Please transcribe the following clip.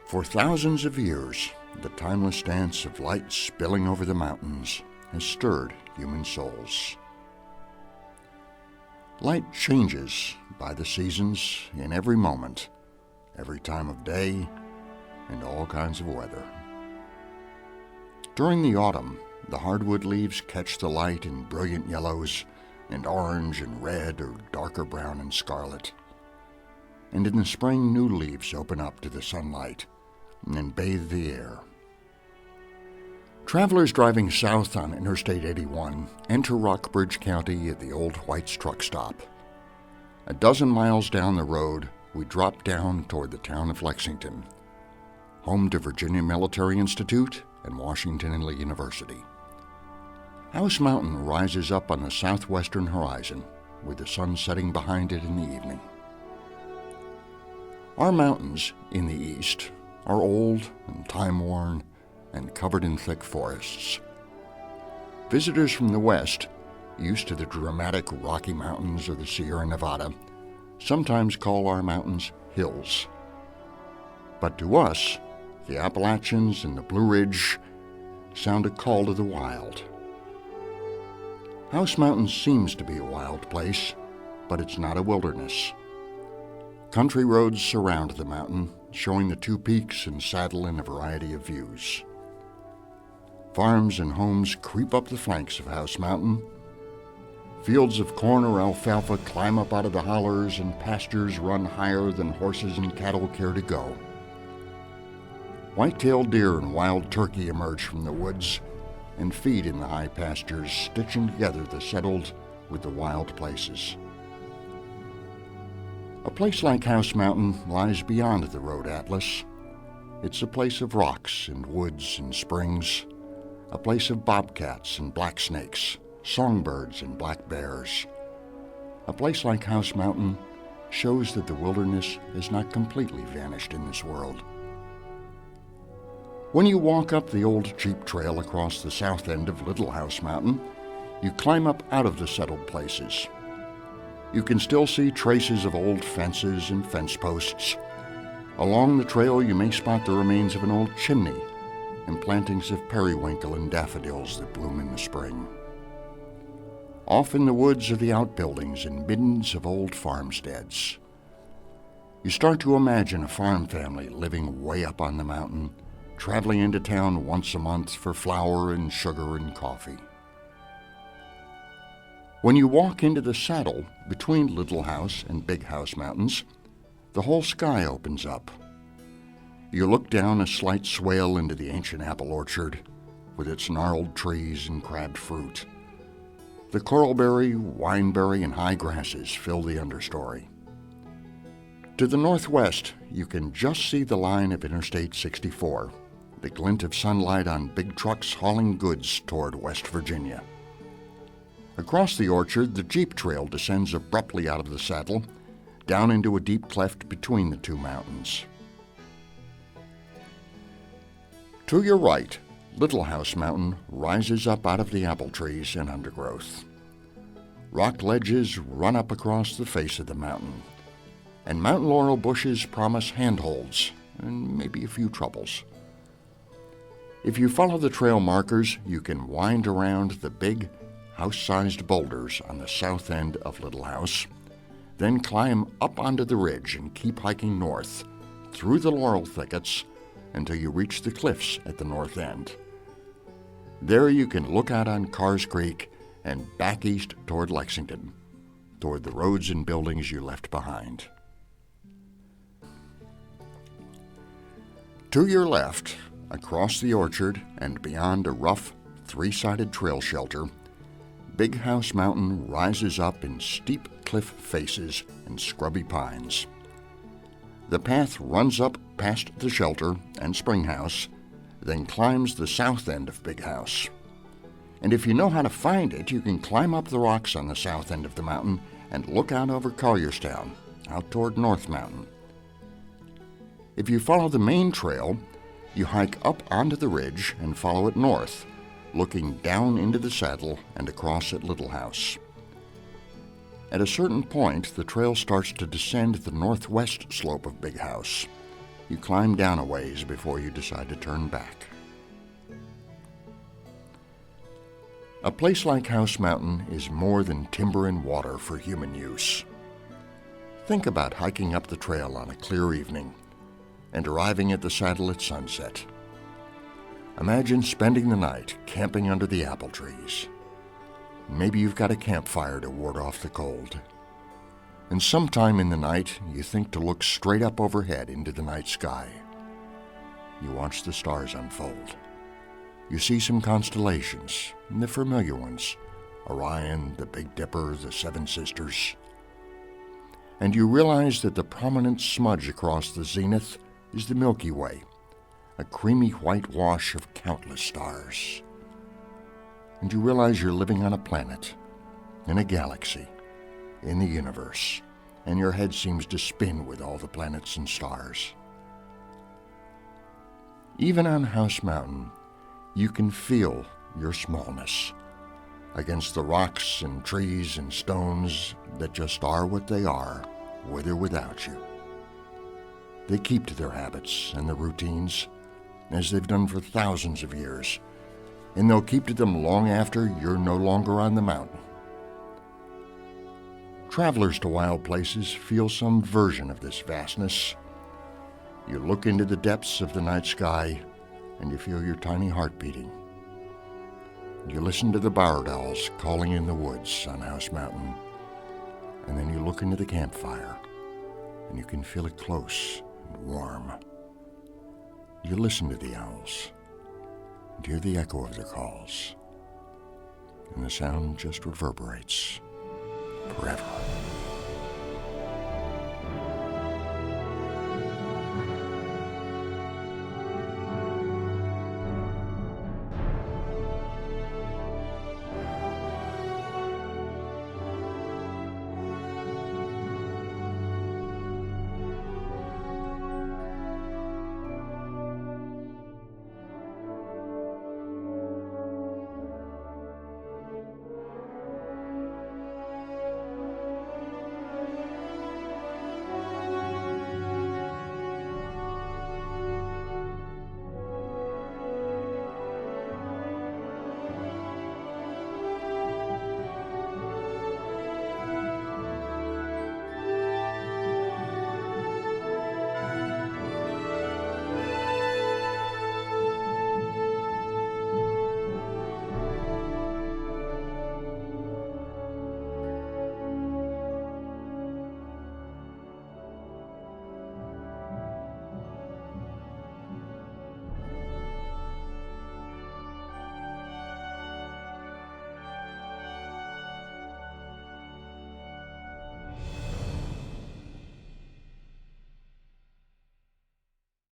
For thousands of years, the timeless dance of light spilling over the mountains has stirred human souls. Light changes by the seasons in every moment, every time of day, and all kinds of weather. During the autumn, the hardwood leaves catch the light in brilliant yellows and orange and red or darker brown and scarlet. And in the spring, new leaves open up to the sunlight and bathe the air. Travelers driving south on Interstate 81 enter Rockbridge County at the old White's truck stop. A dozen miles down the road, we drop down toward the town of Lexington, home to Virginia Military Institute and Washington and Lee University. House Mountain rises up on the southwestern horizon, with the sun setting behind it in the evening. Our mountains in the east are old and time-worn and covered in thick forests. Visitors from the west, used to the dramatic Rocky Mountains or the Sierra Nevada, sometimes call our mountains hills. But to us, the Appalachians and the Blue Ridge sound a call to the wild. House Mountain seems to be a wild place, but it's not a wilderness. Country roads surround the mountain, showing the two peaks and saddle in a variety of views. Farms and homes creep up the flanks of House Mountain. Fields of corn or alfalfa climb up out of the hollers, and pastures run higher than horses and cattle care to go. White-tailed deer and wild turkey emerge from the woods and feed in the high pastures, stitching together the settled with the wild places. A place like House Mountain lies beyond the road atlas. It's a place of rocks and woods and springs, a place of bobcats and black snakes, songbirds and black bears. A place like House Mountain shows that the wilderness has not completely vanished in this world. When you walk up the old jeep trail across the south end of Little House Mountain, you climb up out of the settled places. You can still see traces of old fences and fence posts. Along the trail, you may spot the remains of an old chimney and plantings of periwinkle and daffodils that bloom in the spring. Off in the woods are the outbuildings and middens of old farmsteads. You start to imagine a farm family living way up on the mountain, traveling into town once a month for flour and sugar and coffee. When you walk into the saddle between Little House and Big House Mountains, the whole sky opens up. You look down a slight swale into the ancient apple orchard, with its gnarled trees and crabbed fruit. The coralberry, wineberry, and high grasses fill the understory. To the northwest, you can just see the line of Interstate 64, the glint of sunlight on big trucks hauling goods toward West Virginia. Across the orchard, the jeep trail descends abruptly out of the saddle, down into a deep cleft between the two mountains. To your right, Little House Mountain rises up out of the apple trees and undergrowth. Rock ledges run up across the face of the mountain, and mountain laurel bushes promise handholds and maybe a few troubles. If you follow the trail markers, you can wind around the big, house-sized boulders on the south end of Little House, then climb up onto the ridge and keep hiking north, through the laurel thickets, until you reach the cliffs at the north end. There you can look out on Carrs Creek and back east toward Lexington, toward the roads and buildings you left behind. To your left, across the orchard and beyond a rough, three-sided trail shelter, Big House Mountain rises up in steep cliff faces and scrubby pines. The path runs up past the shelter and spring house, then climbs the south end of Big House. And if you know how to find it, you can climb up the rocks on the south end of the mountain and look out over Collierstown, out toward North Mountain. If you follow the main trail, you hike up onto the ridge and follow it north, looking down into the saddle and across at Little House. At a certain point, the trail starts to descend the northwest slope of Big House, You climb down a ways before you decide to turn back. A place like House Mountain is more than timber and water for human use. Think about hiking up the trail on a clear evening and arriving at the saddle at sunset. Imagine spending the night camping under the apple trees. Maybe you've got a campfire to ward off the cold. And sometime in the night, you think to look straight up overhead into the night sky. You watch the stars unfold. You see some constellations, the familiar ones, Orion, the Big Dipper, the Seven Sisters. And you realize that the prominent smudge across the zenith is the Milky Way, a creamy white wash of countless stars. And you realize you're living on a planet, in a galaxy, in the universe, and your head seems to spin with all the planets and stars. Even on House Mountain, you can feel your smallness against the rocks and trees and stones that just are what they are, with or without you. They keep to their habits and their routines, as they've done for thousands of years, and they'll keep to them long after you're no longer on the mountain. Travelers to wild places feel some version of this vastness. You look into the depths of the night sky, and you feel your tiny heart beating. You listen to the barred owls calling in the woods on House Mountain, and then you look into the campfire, and you can feel it close and warm. You listen to the owls, and hear the echo of their calls, and the sound just reverberates forever.